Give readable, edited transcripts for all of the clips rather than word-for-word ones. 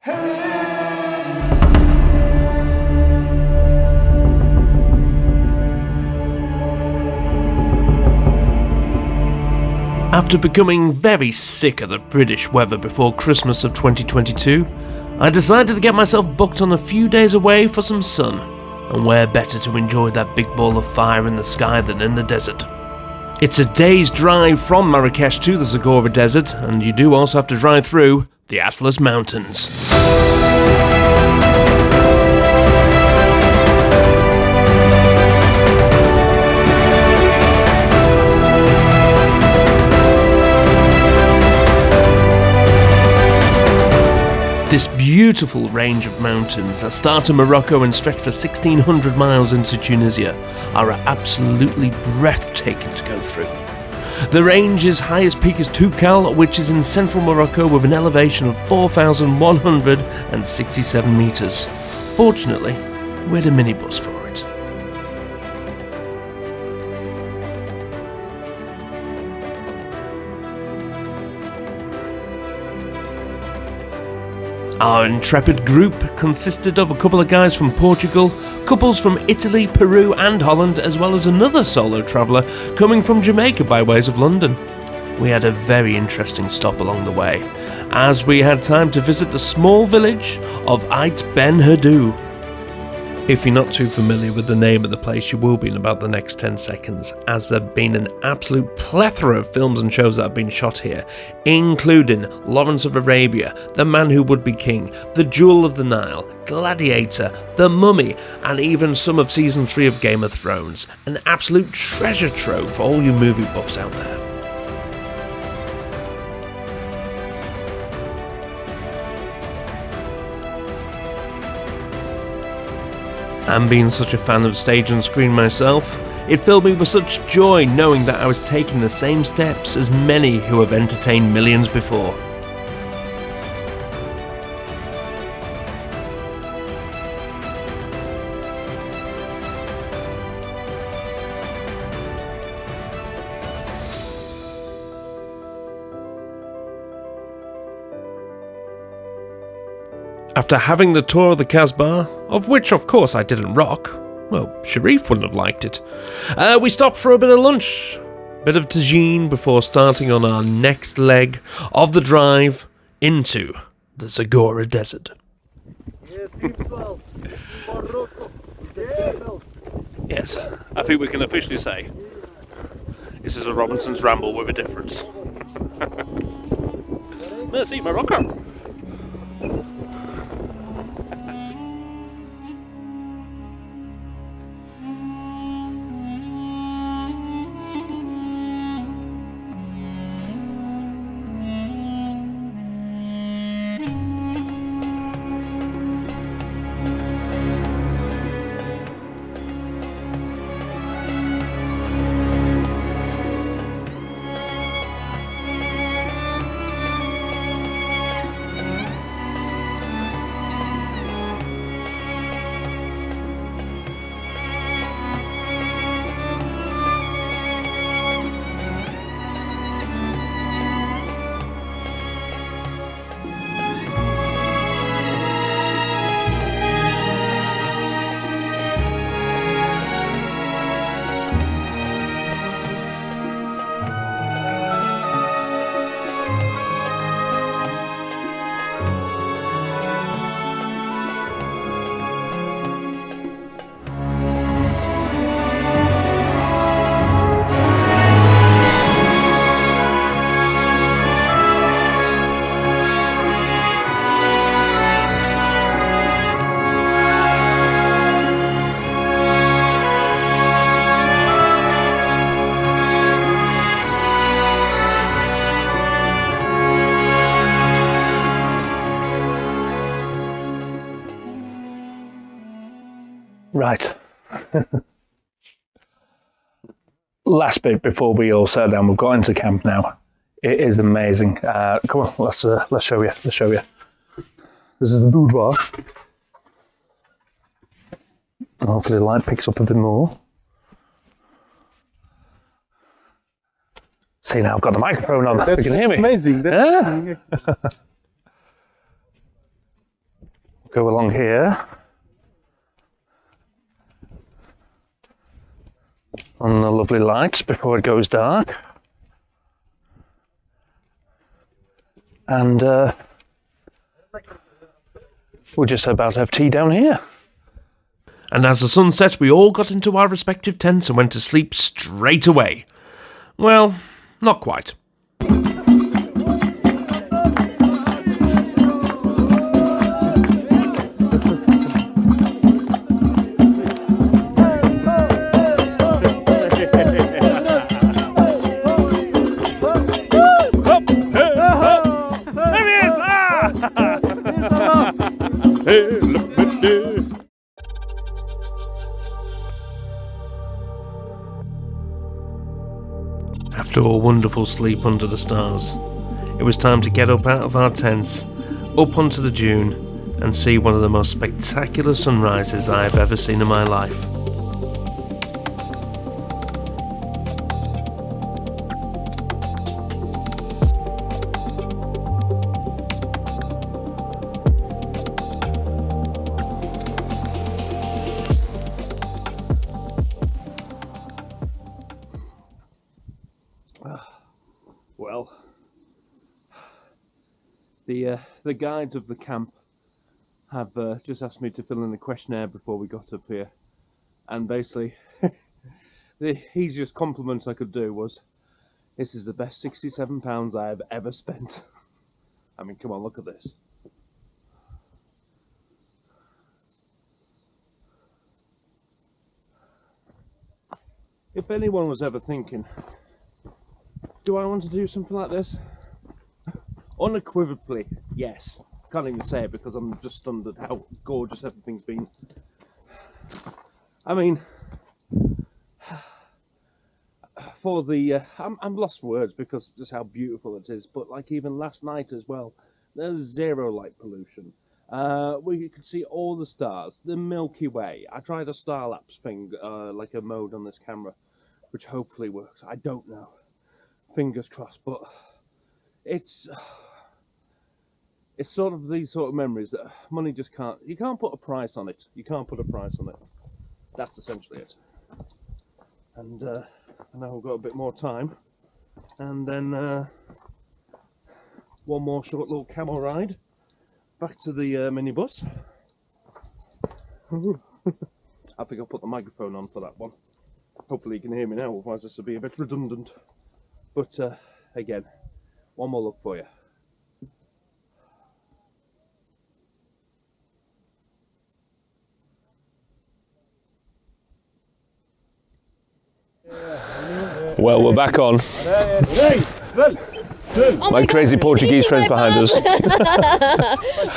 After becoming very sick of the British weather before Christmas of 2022, I decided to get myself booked on a few days away for some sun, and where better to enjoy that big ball of fire in the sky than in the desert. It's a day's drive from Marrakesh to the Zagora Desert, and you do also have to drive through the Atlas Mountains. This beautiful range of mountains that start in Morocco and stretch for 1,600 miles into Tunisia are absolutely breathtaking to go through. The range's highest peak is Toubkal, which is in central Morocco with an elevation of 4,167 metres. Fortunately, we had a minibus for it. Our intrepid group consisted of a couple of guys from Portugal, couples from Italy, Peru and Holland, as well as another solo traveller coming from Jamaica by ways of London. We had a very interesting stop along the way, as we had time to visit the small village of Ait Benhaddou. If you're not too familiar with the name of the place, you will be in about the next 10 seconds, as there have been an absolute plethora of films and shows that have been shot here, including Lawrence of Arabia, The Man Who Would Be King, The Jewel of the Nile, Gladiator, The Mummy, and even some of Season 3 of Game of Thrones. An absolute treasure trove for all you movie buffs out there. And being such a fan of stage and screen myself, it filled me with such joy knowing that I was taking the same steps as many who have entertained millions before. After having the tour of the Casbah, of which of course I didn't rock, well, Sharif wouldn't have liked it, we stopped for a bit of lunch, bit of tagine before starting on our next leg of the drive into the Zagora Desert. Yes, I think we can officially say this is a Robinson's Ramble with a difference. Merci, Morocco. Right. Last bit before we all settle down. We've got into camp now. It is amazing. Come on, let's show you. Let's show you. This is the boudoir. Hopefully the light picks up a bit more. See, now I've got the microphone on. You can hear me. Amazing. Yeah. Go along here. On the lovely lights before it goes dark. And we're just about to have tea down here. And as the sun set, we all got into our respective tents and went to sleep straight away. Well, not quite. After a wonderful sleep under the stars, it was time to get up out of our tents, up onto the dune, and see one of the most spectacular sunrises I have ever seen in my life. Well, the guides of the camp have just asked me to fill in a questionnaire before we got up here, and basically the easiest compliment I could do was, "This is the best £67 I have ever spent." I mean, come on, look at this. If anyone was ever thinking, do I want to do something like this? Unequivocally, yes. Can't even say it because I'm just stunned at how gorgeous everything's been. I mean, for the I'm lost for words because just how beautiful it is. But like even last night as well, there's zero light pollution. We could see all the stars, the Milky Way. I tried a star lapse thing, like a mode on this camera, which hopefully works. I don't know. Fingers crossed, but it's sort of these sort of memories that money just can't. You can't put a price on it. You can't put a price on it. That's essentially it. And now we've got a bit more time, and then one more short little camel ride back to the minibus. I think I'll put the microphone on for that one. Hopefully you can hear me now, otherwise this will be a bit redundant. But again, one more look for you. Well, we're back on. Oh My crazy God, Portuguese he's friends my behind us.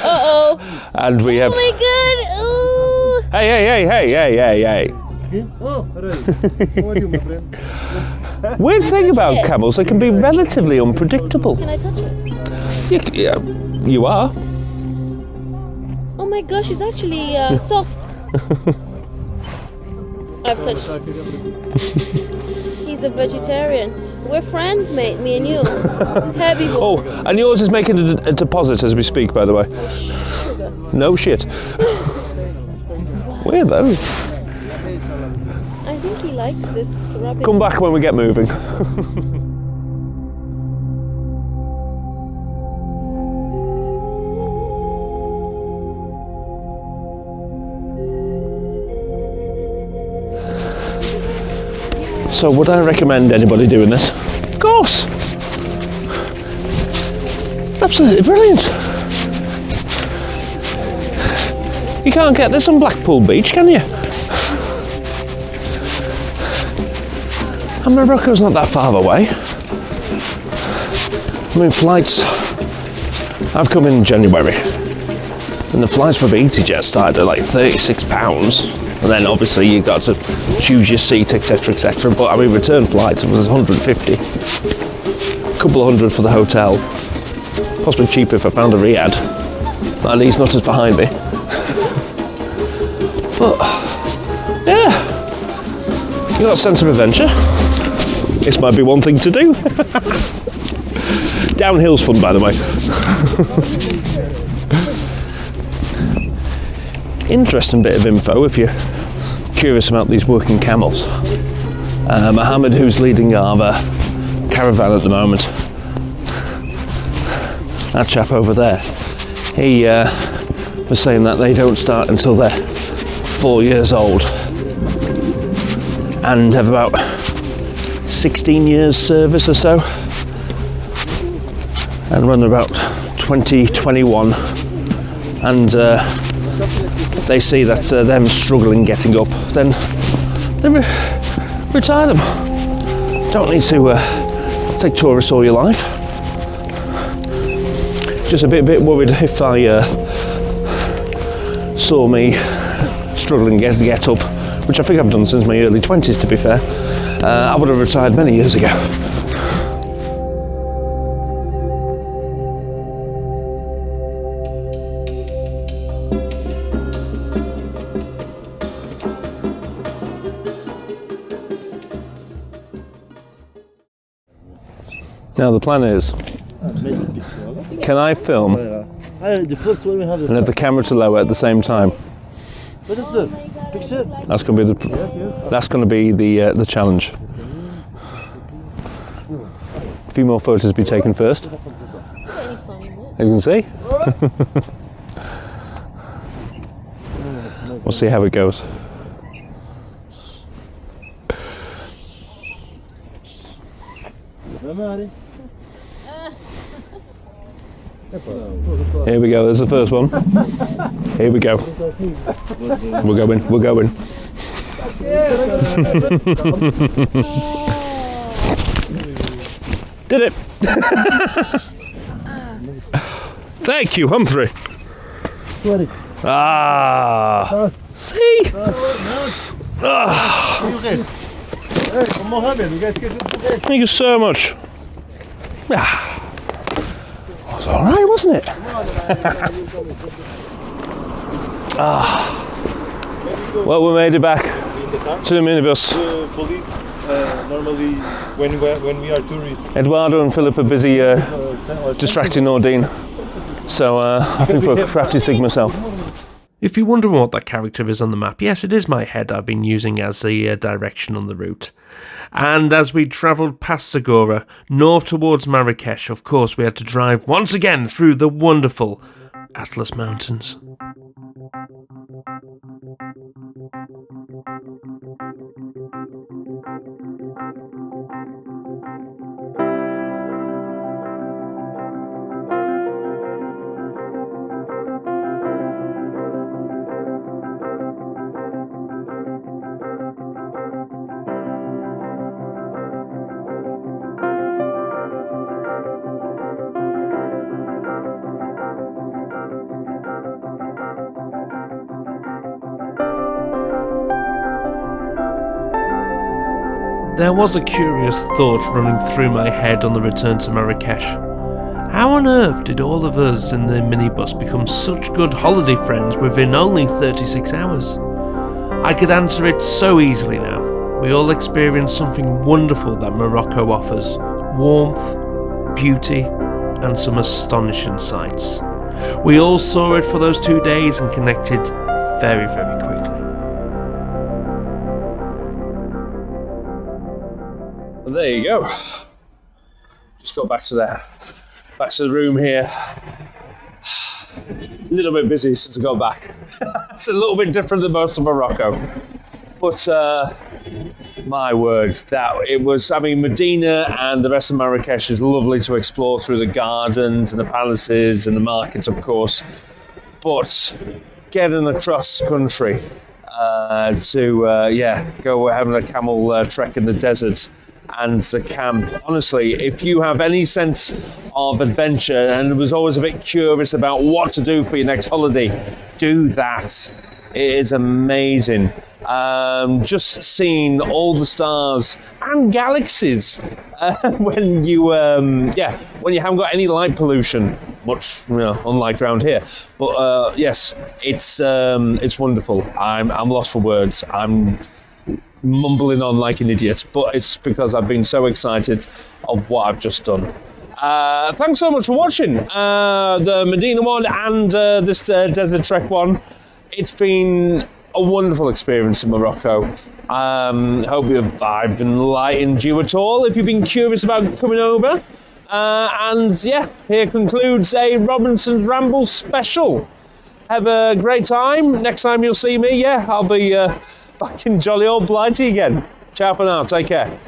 Uh-oh. And we have... Oh my God. Ooh. Hey. Weird thing about camels, they can be relatively unpredictable. Can I touch it? You are. Oh my gosh, it's actually soft. I've touched it. He's a vegetarian. We're friends, mate, me and you. Herbivores. Oh, and yours is making a deposit as we speak, by the way. Sugar. No shit. Weird though. I think he likes this rabbit. Come back when we get moving. So would I recommend anybody doing this? Of course! It's absolutely brilliant. You can't get this on Blackpool Beach, can you? And Morocco's not that far away. I mean, flights... I've come in January, and the flights for EasyJet started at like £36. And then obviously you got to choose your seat, etc, etc. But I mean, return flights, it was 150. A couple of hundred for the hotel. Possibly cheaper if I found a riad. And these nutters behind me. But, yeah. You got a sense of adventure. This might be one thing to do. Downhill's fun, by the way. interesting bit of info if you're curious about these working camels. Mohammed, who's leading our caravan at the moment, that chap over there, he was saying that they don't start until they're 4 years old and have about 16 years service or so, and run about 2021, and they see that them struggling getting up, then they retire them. Don't need to take tourists all your life. Just a bit worried if I saw me struggling to get up, which I think I've done since my early 20s, to be fair. I would have retired many years ago. Now the plan is, can I film The first one we have and have the camera to lower at the same time? What is the picture? That's going to be the challenge. A few more photos to be taken first. As you can see. We'll see how it goes. Here we go, there's the first one. Here we go. We're going. Did it! Thank you, Humphrey. Ah! See? Thank you so much. Ah. It was all right, wasn't it? Well, we made it back to the minibus. Police normally when we are tourists. Eduardo and Philip are busy distracting Nordine, so I think we're crafty sig myself. If you're wondering what that character is on the map, yes, it is my head I've been using as the direction on the route. And as we travelled past Zagora, north towards Marrakesh, of course we had to drive once again through the wonderful Atlas Mountains. There was a curious thought running through my head on the return to Marrakesh. How on earth did all of us in the minibus become such good holiday friends within only 36 hours? I could answer it so easily now. We all experienced something wonderful that Morocco offers: warmth, beauty, and some astonishing sights. We all saw it for those 2 days and connected very, very quickly. There you go. Just got back to the room here. A little bit busy since I got back. It's a little bit different than most of Morocco, but my word, Medina and the rest of Marrakesh is lovely to explore through the gardens and the palaces and the markets, of course. But getting across country to go having a camel trek in the desert and the camp. Honestly, if you have any sense of adventure and was always a bit curious about what to do for your next holiday, do that. It is amazing. Just seeing all the stars and galaxies when you haven't got any light pollution, much unlike around here. But yes, it's wonderful. I'm lost for words. I'm mumbling on like an idiot, but it's because I've been so excited of what I've just done. Thanks so much for watching the Medina one and this desert trek one. it's been a wonderful experience in Morocco. Hope I've enlightened you at all if you've been curious about coming over. And yeah, here concludes a Robinson's Ramble special. Have a great time. Next time you'll see me, I'll be back in jolly old Blighty again. Ciao for now. Take care.